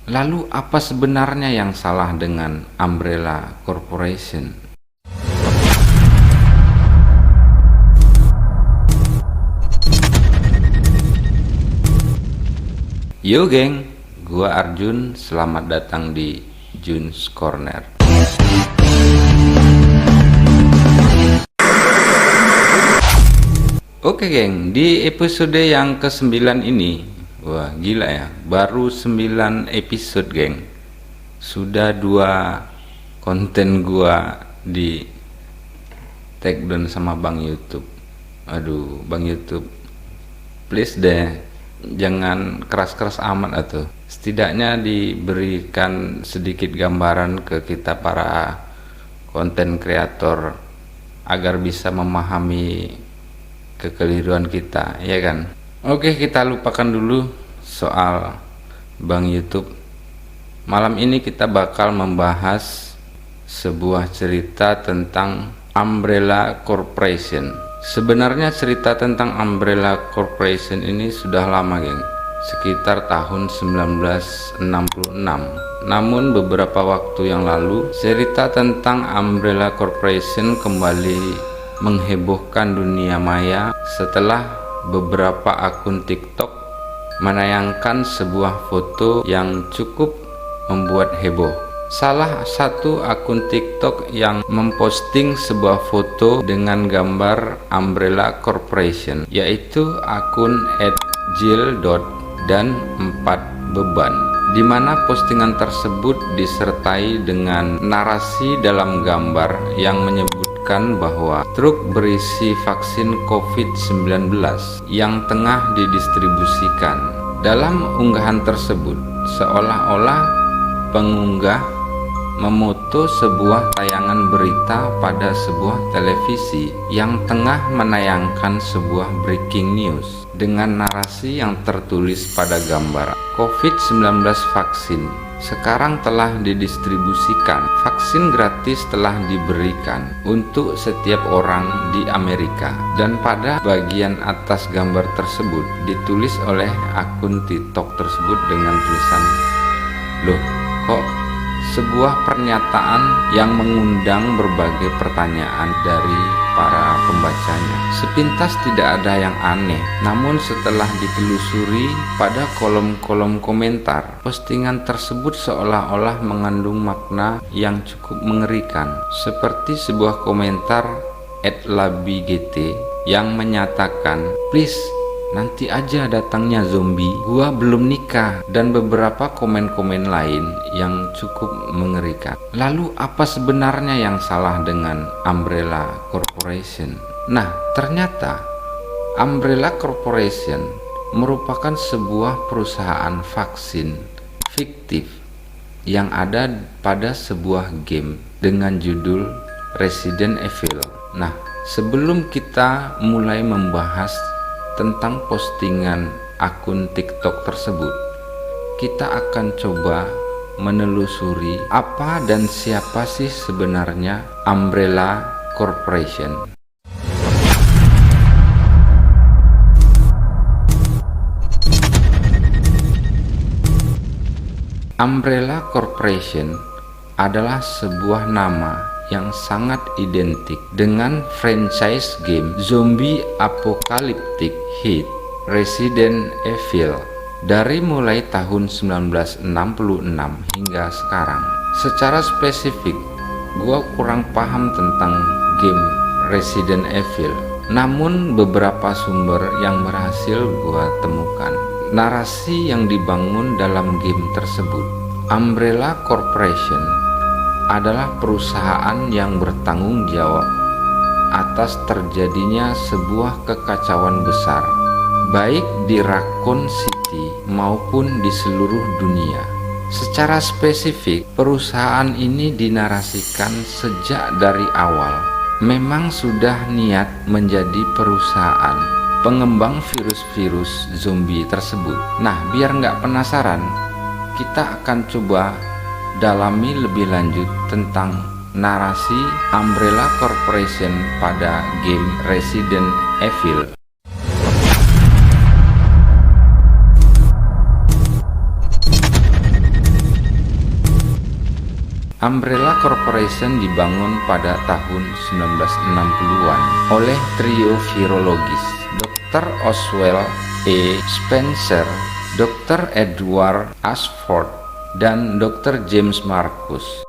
Lalu apa sebenarnya yang salah dengan Umbrella Corporation? Yo geng, gua Arjun, selamat datang di Jun's Corner. Oke geng, di episode yang ke-9 ini, wah gila ya, baru 9 episode geng. Sudah 2 konten gua di take down sama Bang YouTube. Aduh, Bang YouTube, please deh, jangan keras-keras amat atuh. Setidaknya diberikan sedikit gambaran ke kita para konten kreator agar bisa memahami kekeliruan kita, ya kan? Oke, kita lupakan dulu soal Bang YouTube. Malam ini kita bakal membahas sebuah cerita tentang Umbrella Corporation. Sebenarnya cerita tentang Umbrella Corporation ini sudah lama geng, sekitar tahun 1966. Namun beberapa waktu yang lalu cerita tentang Umbrella Corporation kembali menghebohkan dunia maya setelah beberapa akun TikTok menayangkan sebuah foto yang cukup membuat heboh. Salah satu akun TikTok yang memposting sebuah foto dengan gambar Umbrella Corporation, yaitu akun @jill. dan 4 beban, di mana postingan tersebut disertai dengan narasi dalam gambar yang menyebutkan bahwa truk berisi vaksin COVID-19 yang tengah didistribusikan. Dalam unggahan tersebut, seolah-olah pengunggah memoto sebuah tayangan berita pada sebuah televisi yang tengah menayangkan sebuah breaking news dengan narasi yang tertulis pada gambar, COVID-19 vaksin sekarang telah didistribusikan. Vaksin gratis telah diberikan untuk setiap orang di Amerika. Dan pada bagian atas gambar tersebut ditulis oleh akun TikTok tersebut dengan tulisan, "Loh, kok sebuah pernyataan yang mengundang berbagai pertanyaan dari para pembacanya. Sepintas tidak ada yang aneh, namun setelah ditelusuri pada kolom-kolom komentar, postingan tersebut seolah-olah mengandung makna yang cukup mengerikan, seperti sebuah komentar @labigt yang menyatakan, "Please, nanti aja datangnya zombie, gua belum nikah," dan beberapa komen-komen lain yang cukup mengerikan. Lalu apa sebenarnya yang salah dengan Umbrella Corporation? Nah, ternyata Umbrella Corporation merupakan sebuah perusahaan vaksin fiktif yang ada pada sebuah game dengan judul Resident Evil. Nah, sebelum kita mulai membahas tentang postingan akun TikTok tersebut, kita akan coba menelusuri apa dan siapa sih sebenarnya Umbrella Corporation. Umbrella Corporation adalah sebuah nama yang sangat identik dengan franchise game zombie apokaliptik hit Resident Evil dari mulai tahun 1966 hingga sekarang. Secara spesifik, gua kurang paham tentang game Resident Evil, namun beberapa sumber yang berhasil gua temukan narasi yang dibangun dalam game tersebut. Umbrella Corporation adalah perusahaan yang bertanggung jawab atas terjadinya sebuah kekacauan besar, baik di Raccoon City maupun di seluruh dunia. Secara spesifik, perusahaan ini dinarasikan sejak dari awal memang sudah niat menjadi perusahaan pengembang virus-virus zombie tersebut. Nah, biar nggak penasaran, kita akan coba dalami lebih lanjut tentang narasi Umbrella Corporation pada game Resident Evil. Umbrella Corporation dibangun pada tahun 1960-an oleh trio virologis Dr. Oswell E. Spencer, Dr. Edward Ashford, dan Dr. James Marcus.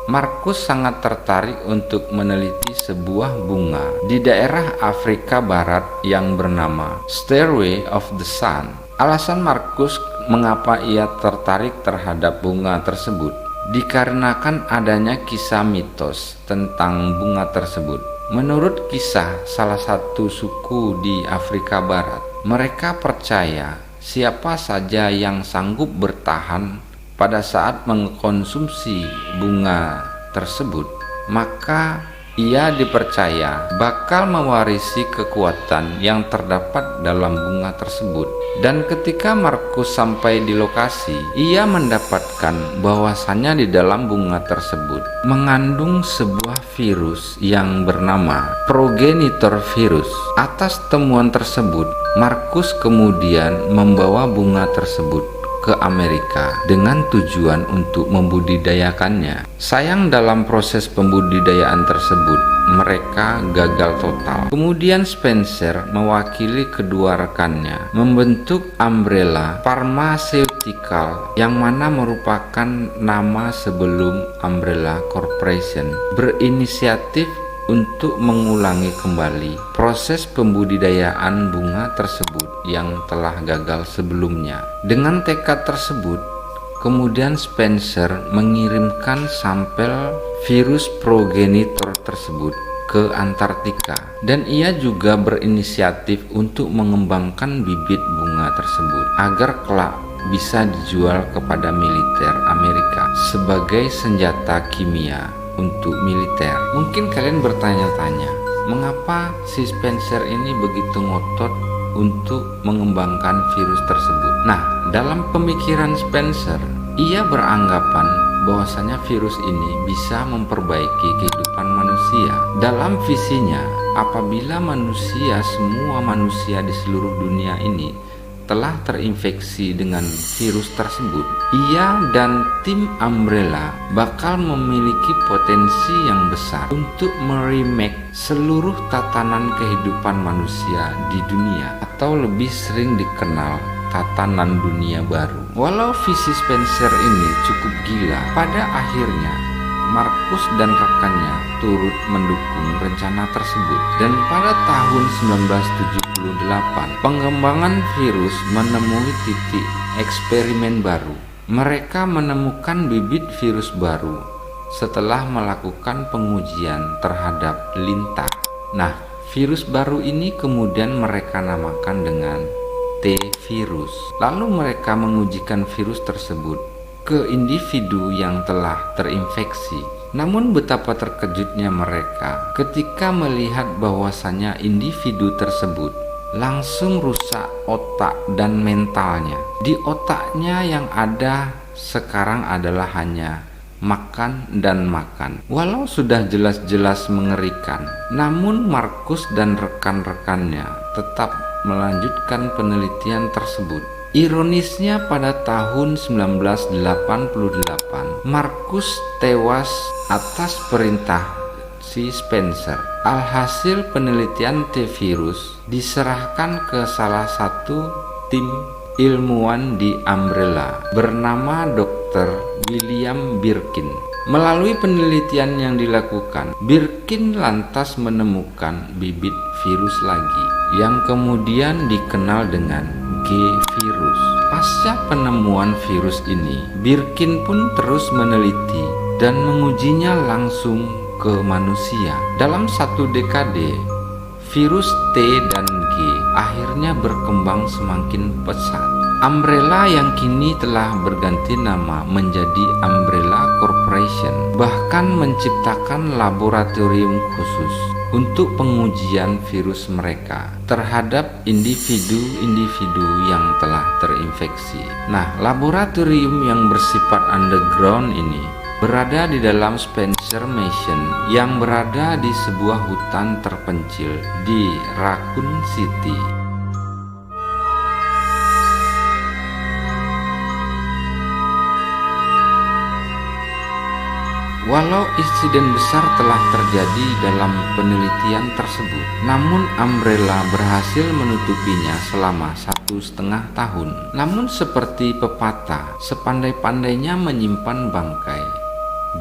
Marcus sangat tertarik untuk meneliti sebuah bunga di daerah Afrika Barat yang bernama Stairway of the Sun. Alasan Marcus mengapa ia tertarik terhadap bunga tersebut dikarenakan adanya kisah mitos tentang bunga tersebut. Menurut kisah salah satu suku di Afrika Barat, mereka percaya siapa saja yang sanggup bertahan pada saat mengkonsumsi bunga tersebut, maka ia dipercaya bakal mewarisi kekuatan yang terdapat dalam bunga tersebut. Dan ketika Marcus sampai di lokasi, ia mendapatkan bahwasannya di dalam bunga tersebut mengandung sebuah virus yang bernama progenitor virus. Atas temuan tersebut, Marcus kemudian membawa bunga tersebut ke Amerika dengan tujuan untuk membudidayakannya. Sayang, dalam proses pembudidayaan tersebut mereka gagal total. Kemudian Spencer mewakili kedua rekannya membentuk Umbrella Pharmaceutical, yang mana merupakan nama sebelum Umbrella Corporation, berinisiatif untuk mengulangi kembali proses pembudidayaan bunga tersebut yang telah gagal sebelumnya. Dengan tekad tersebut, kemudian Spencer mengirimkan sampel virus progenitor tersebut ke Antartika, dan ia juga berinisiatif untuk mengembangkan bibit bunga tersebut agar kelak bisa dijual kepada militer Amerika sebagai senjata kimia untuk militer. Mungkin kalian bertanya-tanya, mengapa si Spencer ini begitu ngotot untuk mengembangkan virus tersebut? Nah, dalam pemikiran Spencer, ia beranggapan bahwasanya virus ini bisa memperbaiki kehidupan manusia. Dalam visinya, apabila semua manusia di seluruh dunia ini telah terinfeksi dengan virus tersebut, ia dan tim Umbrella bakal memiliki potensi yang besar untuk meremake seluruh tatanan kehidupan manusia di dunia, atau lebih sering dikenal tatanan dunia baru. Walau visi Spencer ini cukup gila, pada akhirnya Marcus dan rekannya turut mendukung rencana tersebut. Dan pada tahun 1978, pengembangan virus menemui titik eksperimen baru. Mereka menemukan bibit virus baru setelah melakukan pengujian terhadap lintah. Nah, virus baru ini kemudian mereka namakan dengan T-virus. Lalu mereka mengujikan virus tersebut ke individu yang telah terinfeksi. Namun betapa terkejutnya mereka ketika melihat bahwasannya individu tersebut langsung rusak otak dan mentalnya. Di otaknya yang ada sekarang adalah hanya makan dan makan. Walau sudah jelas-jelas mengerikan, namun Marcus dan rekan-rekannya tetap melanjutkan penelitian tersebut. Ironisnya, pada tahun 1988 Marcus tewas atas perintah si Spencer. Alhasil penelitian T-virus diserahkan ke salah satu tim ilmuwan di Umbrella bernama Dr. William Birkin. Melalui penelitian yang dilakukan, Birkin lantas menemukan bibit virus lagi yang kemudian dikenal dengan G-virus. Pasca penemuan virus ini, Birkin pun terus meneliti dan mengujinya langsung ke manusia. Dalam satu dekade, virus T dan G akhirnya berkembang semakin pesat. Umbrella yang kini telah berganti nama menjadi Umbrella Corporation bahkan menciptakan laboratorium khusus untuk pengujian virus mereka terhadap individu-individu yang telah terinfeksi. Nah, laboratorium yang bersifat underground ini berada di dalam Spencer Mansion yang berada di sebuah hutan terpencil di Raccoon City. Walau insiden besar telah terjadi dalam penelitian tersebut, namun Umbrella berhasil menutupinya selama 1,5 tahun. Namun seperti pepatah, sepandai-pandainya menyimpan bangkai,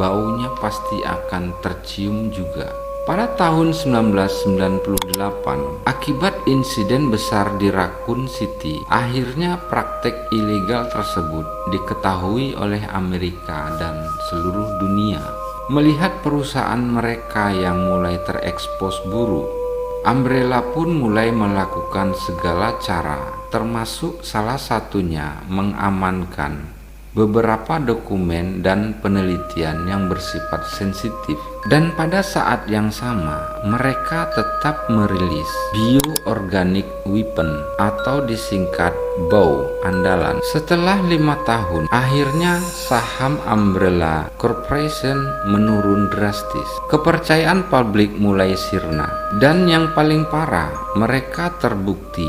baunya pasti akan tercium juga. Pada tahun 1998, akibat insiden besar di Raccoon City, akhirnya praktek ilegal tersebut diketahui oleh Amerika dan seluruh dunia. Melihat perusahaan mereka yang mulai terekspos buruk, Umbrella pun mulai melakukan segala cara, termasuk salah satunya mengamankan beberapa dokumen dan penelitian yang bersifat sensitif. Dan pada saat yang sama, mereka tetap merilis Bioorganic Weapon atau disingkat BOW andalan. Setelah 5 tahun, akhirnya saham Umbrella Corporation menurun drastis. Kepercayaan publik mulai sirna. Dan yang paling parah, mereka terbukti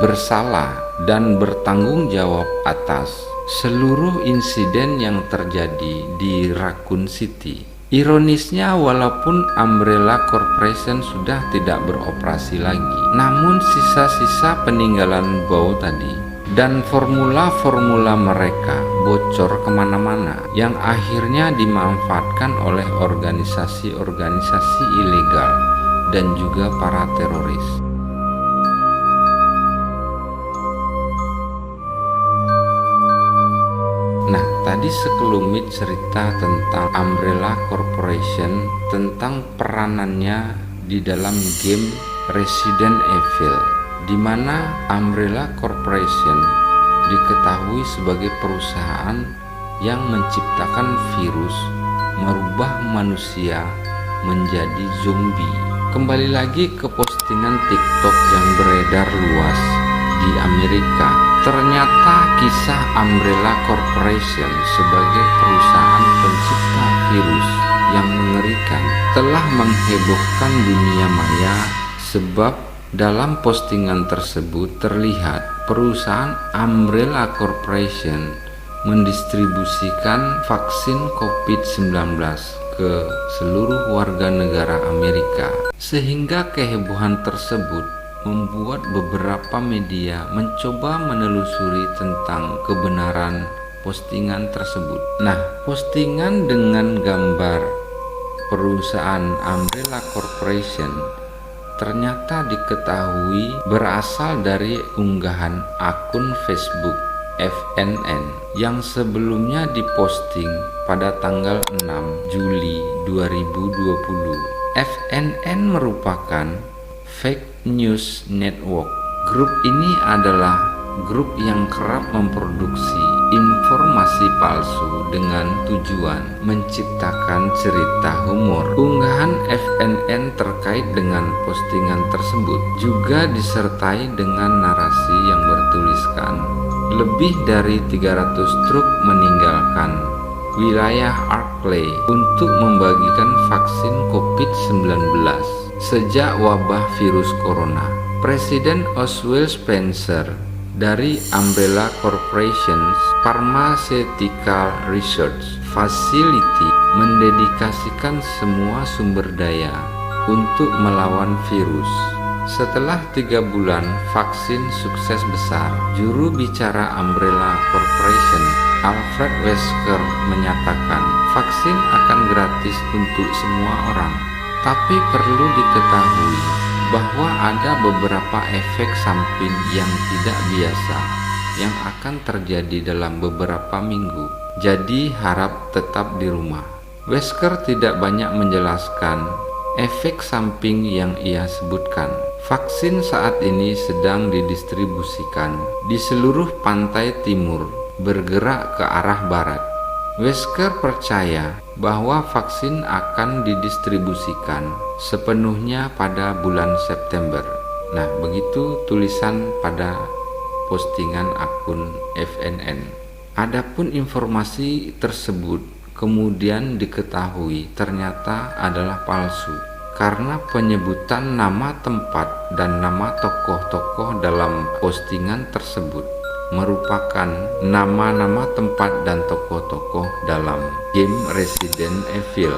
bersalah dan bertanggung jawab atas seluruh insiden yang terjadi di Raccoon City. Ironisnya, walaupun Umbrella Corporation sudah tidak beroperasi lagi, namun sisa-sisa peninggalan BOW tadi dan formula-formula mereka bocor kemana-mana, yang akhirnya dimanfaatkan oleh organisasi-organisasi ilegal dan juga para teroris. Nah, tadi sekelumit cerita tentang Umbrella Corporation, tentang peranannya di dalam game Resident Evil, di mana Umbrella Corporation diketahui sebagai perusahaan yang menciptakan virus merubah manusia menjadi zombie. Kembali lagi ke postingan TikTok yang beredar luas di Amerika. Ternyata kisah Umbrella Corporation sebagai perusahaan pencipta virus yang mengerikan telah menghebohkan dunia maya, sebab dalam postingan tersebut terlihat perusahaan Umbrella Corporation mendistribusikan vaksin COVID-19 ke seluruh warga negara Amerika, sehingga kehebohan tersebut membuat beberapa media mencoba menelusuri tentang kebenaran postingan tersebut. Nah, postingan dengan gambar perusahaan Umbrella Corporation ternyata diketahui berasal dari unggahan akun Facebook FNN yang sebelumnya diposting pada tanggal 6 Juli 2020. FNN merupakan Fake News Network. Grup ini adalah grup yang kerap memproduksi informasi palsu dengan tujuan menciptakan cerita humor. Unggahan FNN terkait dengan postingan tersebut juga disertai dengan narasi yang bertuliskan lebih dari 300 truk meninggalkan wilayah Arklay untuk membagikan vaksin COVID-19 sejak wabah virus corona. Presiden Oswald Spencer dari Umbrella Corporation's Pharmaceutical Research Facility mendedikasikan semua sumber daya untuk melawan virus. Setelah 3 bulan vaksin sukses besar, juru bicara Umbrella Corporation Alfred Wesker menyatakan vaksin akan gratis untuk semua orang. Tapi perlu diketahui bahwa ada beberapa efek samping yang tidak biasa yang akan terjadi dalam beberapa minggu. Jadi harap tetap di rumah. Wesker tidak banyak menjelaskan efek samping yang ia sebutkan. Vaksin saat ini sedang didistribusikan di seluruh pantai timur, bergerak ke arah barat. Wesker percaya bahwa vaksin akan didistribusikan sepenuhnya pada bulan September. Nah, begitu tulisan pada postingan akun FNN. Adapun informasi tersebut kemudian diketahui ternyata adalah palsu, karena penyebutan nama tempat dan nama tokoh-tokoh dalam postingan tersebut merupakan nama-nama tempat dan tokoh-tokoh dalam game Resident Evil.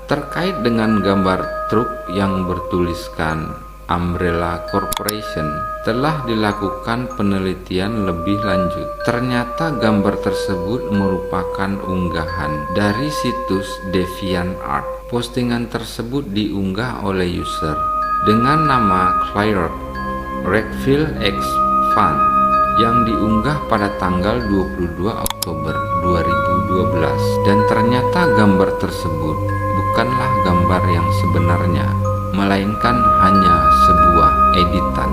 Terkait dengan gambar truk yang bertuliskan Umbrella Corporation, telah dilakukan penelitian lebih lanjut. Ternyata gambar tersebut merupakan unggahan dari situs DeviantArt. Postingan tersebut diunggah oleh user dengan nama Claire Redfield X Fan yang diunggah pada tanggal 22 Oktober 2012, dan ternyata gambar tersebut bukanlah gambar yang sebenarnya, melainkan hanya sebuah editan.